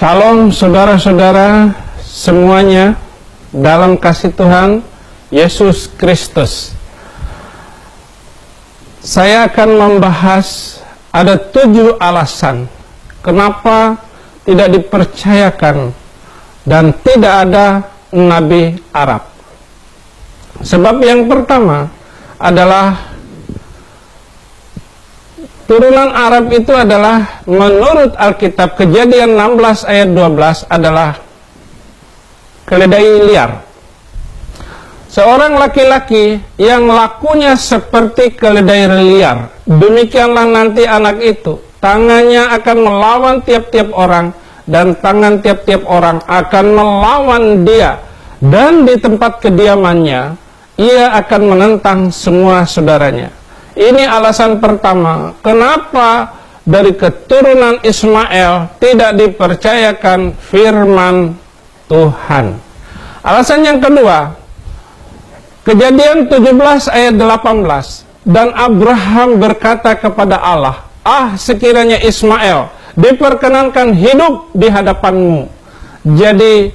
Shalom saudara-saudara semuanya dalam kasih Tuhan Yesus Kristus. Saya akan membahas ada 7 alasan kenapa tidak dipercayakan dan tidak ada Nabi Arab. Sebab yang pertama adalah turunan Arab itu adalah menurut Alkitab Kejadian 16 ayat 12 adalah keledai liar. Seorang laki-laki yang lakunya seperti keledai liar, demikianlah nanti anak itu. Tangannya akan melawan tiap-tiap orang dan tangan tiap-tiap orang akan melawan dia. Dan di tempat kediamannya ia akan menentang semua saudaranya. Ini alasan pertama, kenapa dari keturunan Ismail tidak dipercayakan firman Tuhan. Alasan yang kedua, Kejadian 17 ayat 18. Dan Abraham berkata kepada Allah, sekiranya Ismail diperkenankan hidup di hadapanmu. Jadi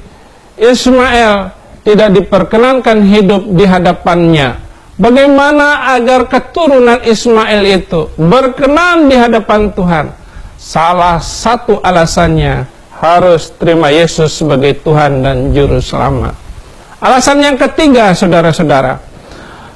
Ismail tidak diperkenankan hidup di hadapannya. Bagaimana agar keturunan Ismail itu berkenan di hadapan Tuhan? Salah satu alasannya harus terima Yesus sebagai Tuhan dan Juru Selamat. Alasan yang ketiga, saudara-saudara,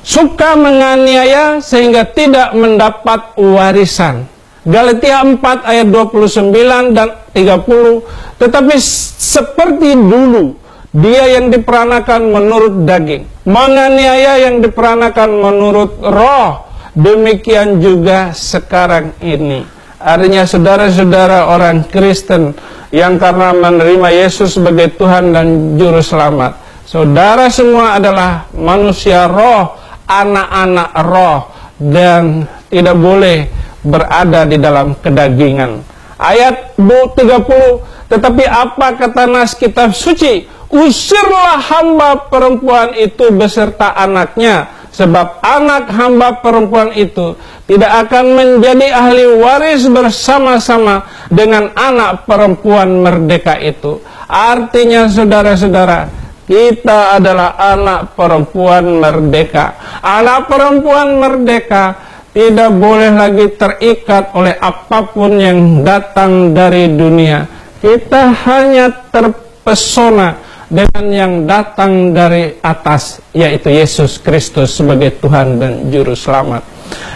suka menganiaya sehingga tidak mendapat warisan. Galatia 4 ayat 29 dan 30. Tetapi seperti dulu, dia yang diperanakan menurut daging, menganiaya yang diperanakan menurut roh, demikian juga sekarang ini. Artinya saudara-saudara orang Kristen yang karena menerima Yesus sebagai Tuhan dan Juru Selamat, saudara semua adalah manusia roh, anak-anak roh, dan tidak boleh berada di dalam kedagingan. Ayat 30, tetapi apa kata nas kitab suci? Usirlah hamba perempuan itu beserta anaknya, sebab anak hamba perempuan itu tidak akan menjadi ahli waris bersama-sama dengan anak perempuan merdeka itu. Artinya saudara-saudara, kita adalah anak perempuan merdeka. Anak perempuan merdeka tidak boleh lagi terikat oleh apapun yang datang dari dunia. Kita hanya terpesona dengan yang datang dari atas, yaitu Yesus Kristus sebagai Tuhan dan Juru Selamat.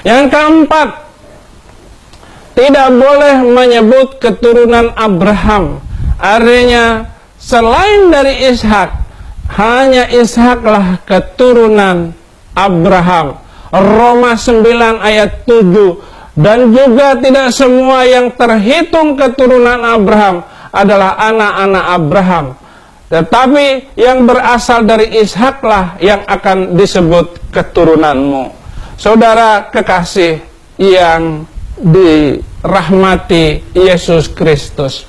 Yang keempat, tidak boleh menyebut keturunan Abraham. Artinya selain dari Ishak, hanya Ishaklah keturunan Abraham. Roma 9 ayat 7. Dan juga tidak semua yang terhitung keturunan Abraham adalah anak-anak Abraham, tetapi yang berasal dari Ishaklah yang akan disebut keturunanmu. Saudara kekasih yang dirahmati Yesus Kristus.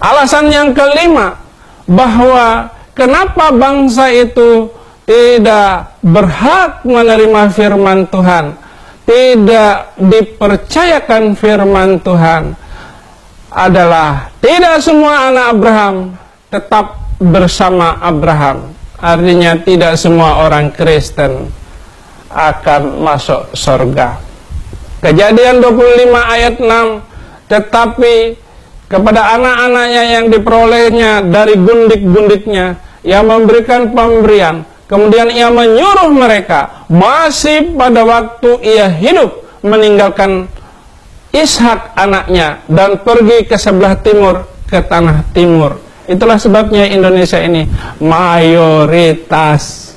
Alasan yang kelima, bahwa kenapa bangsa itu tidak berhak menerima firman Tuhan, tidak dipercayakan firman Tuhan, adalah tidak semua anak Abraham tetap bersama Abraham. Artinya tidak semua orang Kristen akan masuk surga. Kejadian 25 ayat 6. Tetapi kepada anak-anaknya yang diperolehnya dari gundik-gundiknya, ia memberikan pemberian. Kemudian ia menyuruh mereka masih pada waktu ia hidup meninggalkan Ishak anaknya dan pergi ke sebelah timur, ke tanah timur. Itulah sebabnya Indonesia ini mayoritas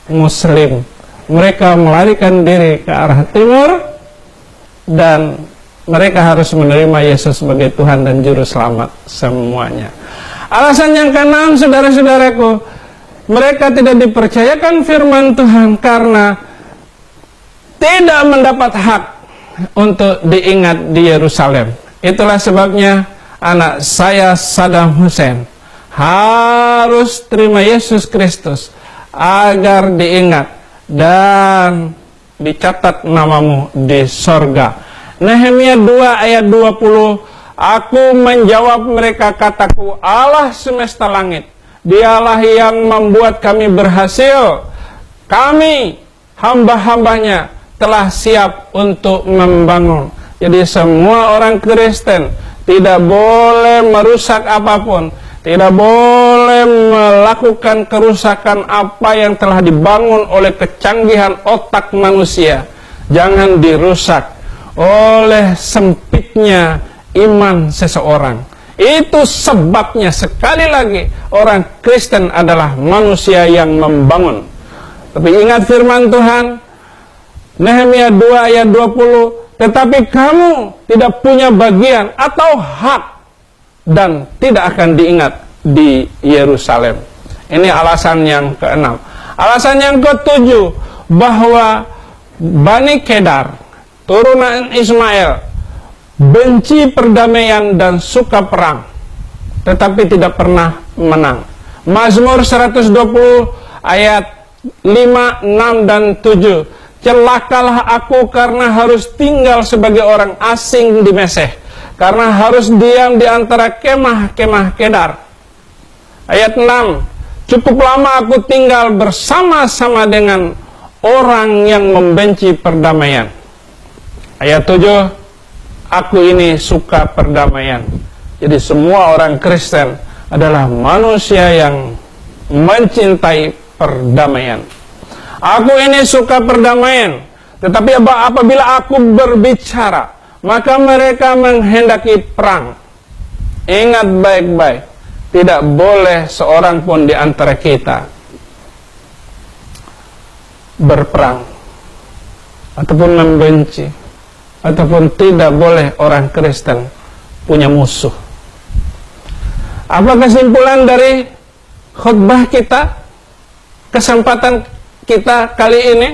Muslim. Mereka melarikan diri ke arah timur dan mereka harus menerima Yesus sebagai Tuhan dan Juru Selamat semuanya. Alasan yang keenam, saudara-saudaraku, mereka tidak dipercayakan firman Tuhan karena tidak mendapat hak untuk diingat di Yerusalem. Itulah sebabnya anak saya Saddam Hussein harus terima Yesus Kristus agar diingat dan dicatat namamu di sorga. Nehemia 2 ayat 20, Aku menjawab mereka kataku, Allah semesta langit, Dialah yang membuat kami berhasil. Kami, hamba-hambanya, telah siap untuk membangun. Jadi semua orang Kristen tidak boleh merusak apapun, tidak boleh melakukan kerusakan apa yang telah dibangun oleh kecanggihan otak manusia. Jangan dirusak oleh sempitnya iman seseorang. Itu sebabnya sekali lagi orang Kristen adalah manusia yang membangun. Tapi ingat firman Tuhan, Nehemia 2 ayat 20, tetapi kamu tidak punya bagian atau hak dan tidak akan diingat di Yerusalem. Ini alasan yang keenam. Alasan yang ketujuh, bahwa Bani Kedar, turunan Ismail, benci perdamaian dan suka perang, tetapi tidak pernah menang. Mazmur 120 ayat 5, 6, dan 7. Celakalah aku karena harus tinggal sebagai orang asing di Meseh, karena harus diam di antara kemah-kemah Kedar. Ayat 6. Cukup lama aku tinggal bersama-sama dengan orang yang membenci perdamaian. Ayat 7. Aku ini suka perdamaian. Jadi semua orang Kristen adalah manusia yang mencintai perdamaian. Aku ini suka perdamaian, tetapi apabila aku berbicara, maka mereka menghendaki perang. Ingat baik-baik, tidak boleh seorang pun di antara kita berperang ataupun membenci, ataupun tidak boleh orang Kristen punya musuh. Apa kesimpulan dari khutbah kita, kesempatan kita kali ini?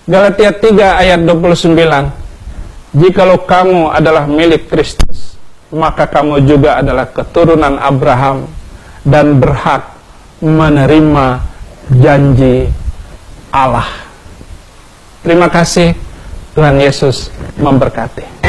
Galatia 3 ayat 29. Jikalau kamu adalah milik Kristus, maka kamu juga adalah keturunan Abraham dan berhak menerima janji Allah. Terima kasih. Tuhan Yesus memberkati.